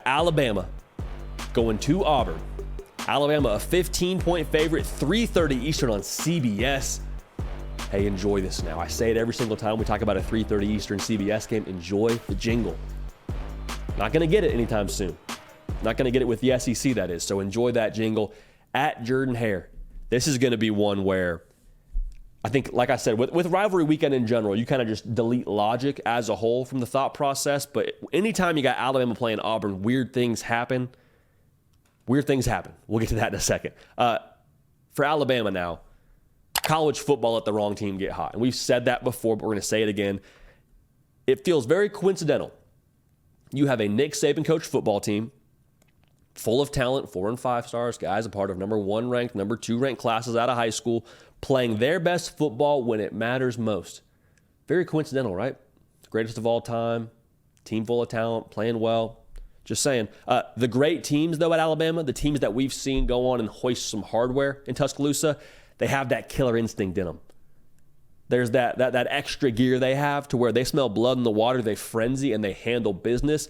Alabama going to Auburn. Alabama, a 15-point favorite, 3:30 Eastern on CBS. Hey, enjoy this now. I say it every single time we talk about a 3:30 Eastern CBS game. Enjoy the jingle. Not going to get it anytime soon. Not going to get it with the SEC, that is. So enjoy that jingle. At Jordan-Hare, this is going to be one where I think, like I said, with rivalry weekend in general, you kind of just delete logic as a whole from the thought process. But anytime you got Alabama playing Auburn, weird things happen. We'll get to that in a second. For Alabama now, college football let the wrong team get hot. And we've said that before, but we're going to say it again. It feels very coincidental. You have a Nick Saban coach football team full of talent, 4 and 5 stars, guys a part of number 1 ranked, number 2 ranked classes out of high school, playing their best football when it matters most. Very coincidental, right? Greatest of all time, team full of talent, playing well. Just saying. The great teams, though, at Alabama, the teams that we've seen go on and hoist some hardware in Tuscaloosa, they have that killer instinct in them. There's that extra gear they have to where they smell blood in the water, they frenzy, and they handle business.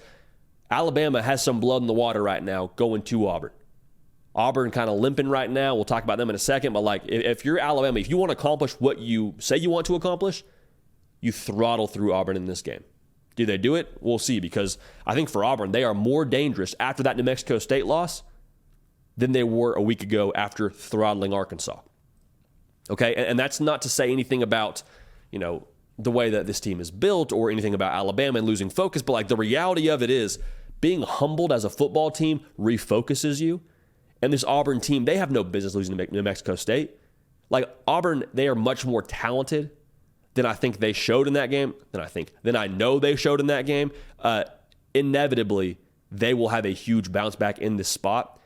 Alabama has some blood in the water right now going to Auburn. Auburn kind of limping right now. We'll talk about them in a second. But like, if you're Alabama, if you want to accomplish what you say you want to accomplish, you throttle through Auburn in this game. Do they do it? We'll see, because I think for Auburn, they are more dangerous after that New Mexico State loss than they were a week ago after throttling Arkansas. Okay, and that's not to say anything about, the way that this team is built or anything about Alabama and losing focus, but like the reality of it is being humbled as a football team refocuses you. And this Auburn team, they have no business losing to New Mexico State. Like Auburn, they are much more talented than I think they showed in that game, than I know they showed in that game. Inevitably, they will have a huge bounce back in this spot,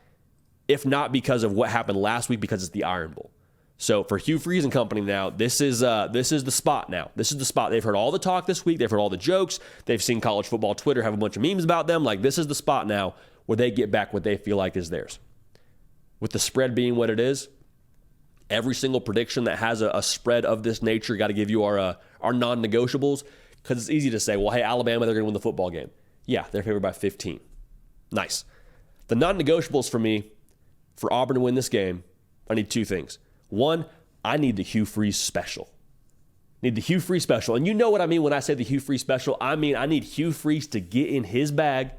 if not because of what happened last week, because it's the Iron Bowl. So for Hugh Freeze and company now, this is the spot now. This is the spot. They've heard all the talk this week. They've heard all the jokes. They've seen college football Twitter have a bunch of memes about them. Like, this is the spot now where they get back what they feel like is theirs. With the spread being what it is, every single prediction that has a spread of this nature, got to give you our non-negotiables, because it's easy to say, well, hey, Alabama, they're going to win the football game. Yeah, they're favored by 15. Nice. The non-negotiables for me, for Auburn to win this game, I need 2 things. One, I need the Hugh Freeze special. And you know what I mean when I say the Hugh Freeze special. I mean, I need Hugh Freeze to get in his bag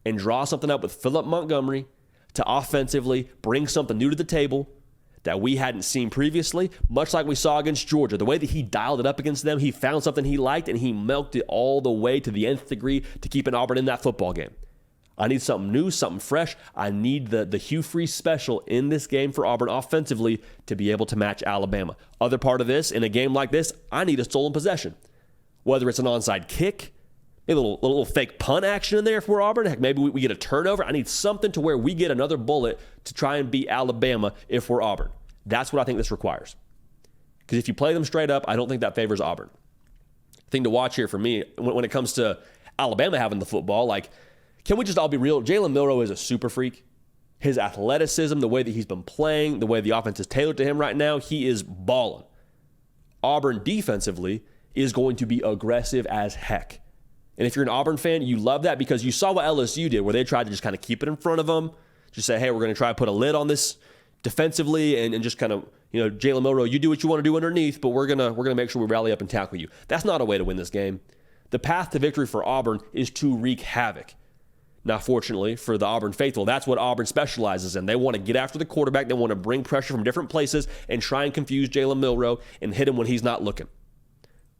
and draw something up with Philip Montgomery to offensively bring something new to the table that we hadn't seen previously, much like we saw against Georgia. The way that he dialed it up against them, he found something he liked, and he milked it all the way to the nth degree to keeping Auburn in that football game. I need something new, something fresh. I need the Hugh Freeze special in this game for Auburn offensively to be able to match Alabama. Other part of this, in a game like this, I need a stolen possession. Whether it's an onside kick, maybe a little fake punt action in there if we're Auburn. Heck, maybe we get a turnover. I need something to where we get another bullet to try and beat Alabama if we're Auburn. That's what I think this requires. Because if you play them straight up, I don't think that favors Auburn. Thing to watch here for me, when it comes to Alabama having the football, like, can we just all be real? Jalen Milroe is a super freak. His athleticism, the way that he's been playing, the way the offense is tailored to him right now, he is balling. Auburn defensively is going to be aggressive as heck. And if you're an Auburn fan, you love that because you saw what LSU did, where they tried to just kind of keep it in front of them, just say, hey, we're going to try to put a lid on this defensively and just kind of, Jalen Milroe, you do what you want to do underneath, but we're gonna make sure we rally up and tackle you. That's not a way to win this game. The path to victory for Auburn is to wreak havoc. Now, fortunately for the Auburn faithful, that's what Auburn specializes in. They want to get after the quarterback. They want to bring pressure from different places and try and confuse Jalen Milroe and hit him when he's not looking.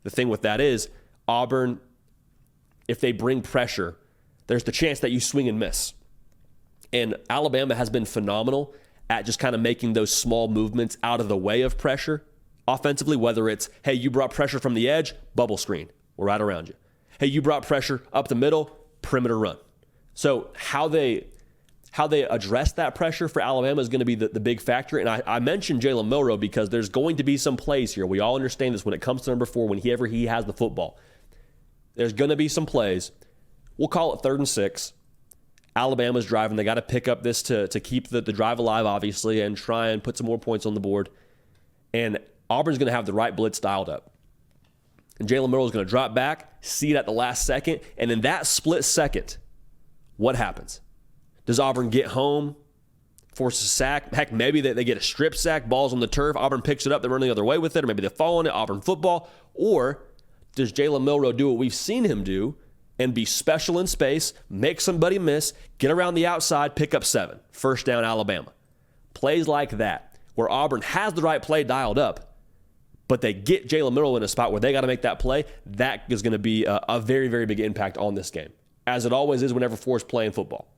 The thing with that is, Auburn, if they bring pressure, there's the chance that you swing and miss. And Alabama has been phenomenal at just kind of making those small movements out of the way of pressure offensively, whether it's, hey, you brought pressure from the edge, bubble screen, we're right around you. Hey, you brought pressure up the middle, perimeter run. So how they address that pressure for Alabama is going to be the big factor. And I mentioned Jalen Milroe because there's going to be some plays here. We all understand this when it comes to number 4, whenever he has the football. There's going to be some plays. We'll call it 3rd and 6. Alabama's driving. They got to pick up this to keep the drive alive, obviously, and try and put some more points on the board. And Auburn's going to have the right blitz dialed up. And Jalen Milroe is going to drop back, see it at the last second, and in that split second, what happens? Does Auburn get home, force a sack? Heck, maybe they get a strip sack, balls on the turf, Auburn picks it up, they run the other way with it, or maybe they fall on it, Auburn football. Or does Jalen Milroe do what we've seen him do and be special in space, make somebody miss, get around the outside, pick up 7, first down Alabama? Plays like that, where Auburn has the right play dialed up, but they get Jalen Milroe in a spot where they got to make that play, that is going to be a very, very big impact on this game, as it always is whenever Forrest's playing football.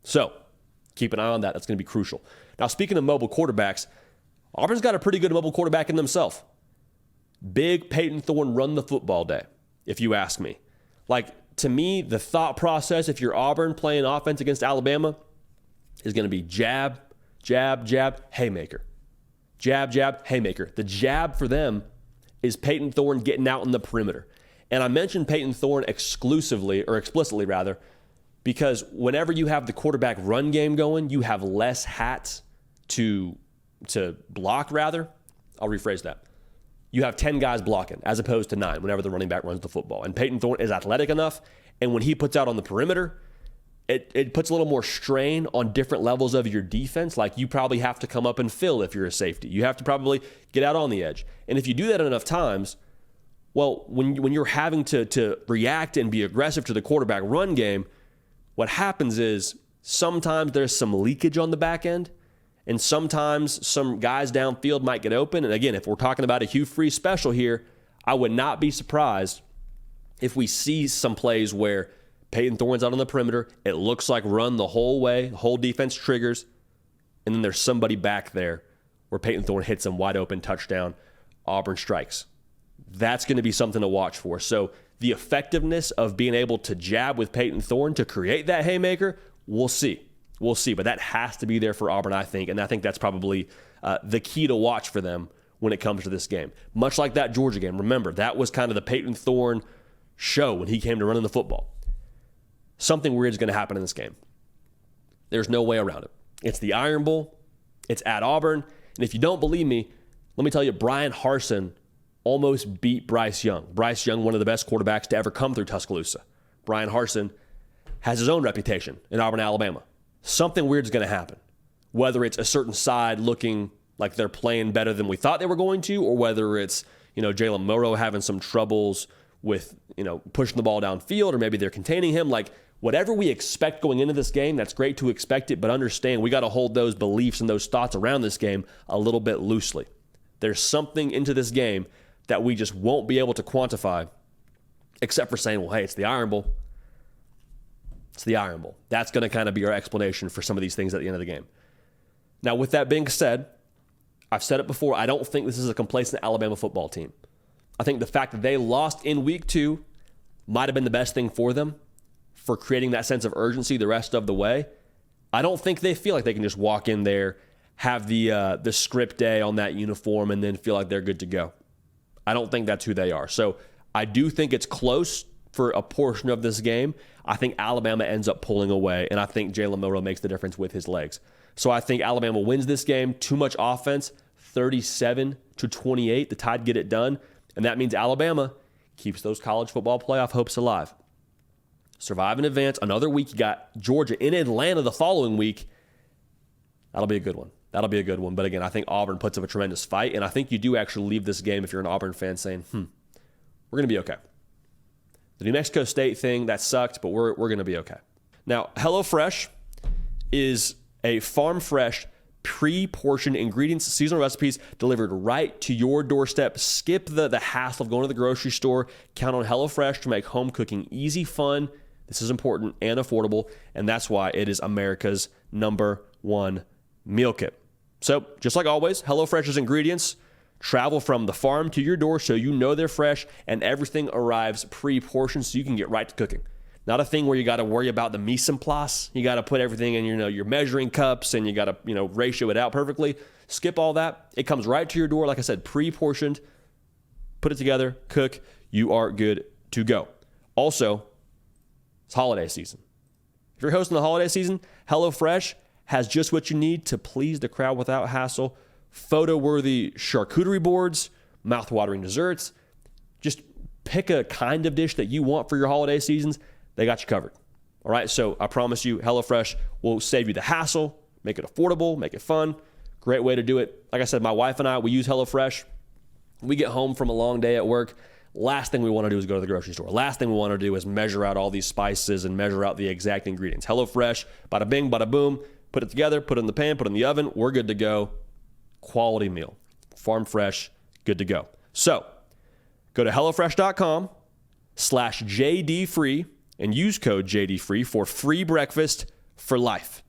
So keep an eye on that. That's going to be crucial. Now, speaking of mobile quarterbacks, Auburn's got a pretty good mobile quarterback in themselves. Big Peyton Thorne run the football day, if you ask me. Like, to me, the thought process, if you're Auburn playing offense against Alabama, is going to be jab, jab, jab, haymaker. Jab, jab, haymaker. The jab for them is Peyton Thorne getting out in the perimeter. And I mentioned Peyton Thorne explicitly, because whenever you have the quarterback run game going, you have less hats to block, rather. I'll rephrase that. You have 10 guys blocking as opposed to 9 whenever the running back runs the football. And Peyton Thorne is athletic enough, and when he puts out on the perimeter, it puts a little more strain on different levels of your defense. Like, you probably have to come up and fill if you're a safety. You have to probably get out on the edge. And if you do that enough times, well, when you're having to react and be aggressive to the quarterback run game, what happens is sometimes there's some leakage on the back end, and sometimes some guys downfield might get open. And again, if we're talking about a Hugh Freeze special here, I would not be surprised if we see some plays where Peyton Thorne's out on the perimeter, it looks like run the whole way, the whole defense triggers, and then there's somebody back there where Peyton Thorne hits him wide open, touchdown, Auburn strikes. That's going to be something to watch for. So the effectiveness of being able to jab with Peyton Thorne to create that haymaker, we'll see. We'll see, but that has to be there for Auburn, I think, and I think that's probably the key to watch for them when it comes to this game. Much like that Georgia game. Remember, that was kind of the Peyton Thorne show when he came to running the football. Something weird is going to happen in this game. There's no way around it. It's the Iron Bowl. It's at Auburn. And if you don't believe me, let me tell you, Brian Harsin almost beat Bryce Young. Bryce Young, one of the best quarterbacks to ever come through Tuscaloosa. Brian Harsin has his own reputation in Auburn, Alabama. Something weird is going to happen, whether it's a certain side looking like they're playing better than we thought they were going to, or whether it's, Jalen Milroe having some troubles with, pushing the ball downfield, or maybe they're containing him. Like, whatever we expect going into this game, that's great to expect it, but understand we got to hold those beliefs and those thoughts around this game a little bit loosely. There's something into this game that we just won't be able to quantify, except for saying, well, hey, it's the Iron Bowl. It's the Iron Bowl. That's going to kind of be our explanation for some of these things at the end of the game. Now, with that being said, I've said it before, I don't think this is a complacent Alabama football team. I think the fact that they lost in week 2 might have been the best thing for them for creating that sense of urgency the rest of the way. I don't think they feel like they can just walk in there, have the script day on that uniform, and then feel like they're good to go. I don't think that's who they are. So I do think it's close for a portion of this game. I think Alabama ends up pulling away, and I think Jalen Milroe makes the difference with his legs. So I think Alabama wins this game. Too much offense, 37-28. The Tide get it done, and that means Alabama keeps those college football playoff hopes alive. Survive and advance. Another week, you got Georgia in Atlanta the following week. That'll be a good one. But again, I think Auburn puts up a tremendous fight, and I think you do actually leave this game, if you're an Auburn fan, saying, we're going to be okay. The New Mexico State thing, that sucked, but we're going to be okay. Now, HelloFresh is a farm-fresh, pre-portioned ingredients, seasonal recipes delivered right to your doorstep. Skip the hassle of going to the grocery store. Count on HelloFresh to make home cooking easy, fun. This is important and affordable, and that's why it is America's #1 meal kit. So, just like always, HelloFresh's ingredients travel from the farm to your door so you know they're fresh, and everything arrives pre-portioned so you can get right to cooking. Not a thing where you got to worry about the mise en place. You got to put everything in your measuring cups, and you got to ratio it out perfectly. Skip all that. It comes right to your door, like I said, pre-portioned. Put it together, cook. You are good to go. Also, it's holiday season. If you're hosting the holiday season, HelloFresh has just what you need to please the crowd without hassle. Photo-worthy charcuterie boards, mouth-watering desserts. Just pick a kind of dish that you want for your holiday seasons. They got you covered. All right, so I promise you, HelloFresh will save you the hassle, make it affordable, make it fun. Great way to do it. Like I said, my wife and I, we use HelloFresh. We get home from a long day at work. Last thing we want to do is go to the grocery store. Last thing we want to do is measure out all these spices and measure out the exact ingredients. HelloFresh, bada bing, bada boom, put it together, put it in the pan, put it in the oven. We're good to go. Quality meal. Farm fresh, good to go. So go to HelloFresh.com/JDFree and use code JDFree for free breakfast for life.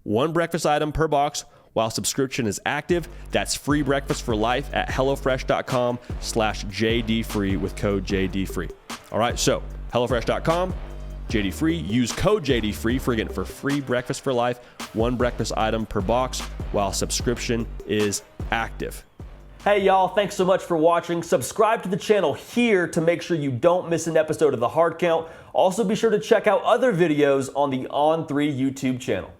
One breakfast item per box while subscription is active. That's free breakfast for life at HelloFresh.com/JDFree with code JDFree. All right, so HelloFresh.com, JDFree, use code JDFree for free breakfast for life. One breakfast item per box while subscription is active. Hey y'all, thanks so much for watching. Subscribe to the channel here to make sure you don't miss an episode of The Hard Count. Also be sure to check out other videos on the On3 YouTube channel.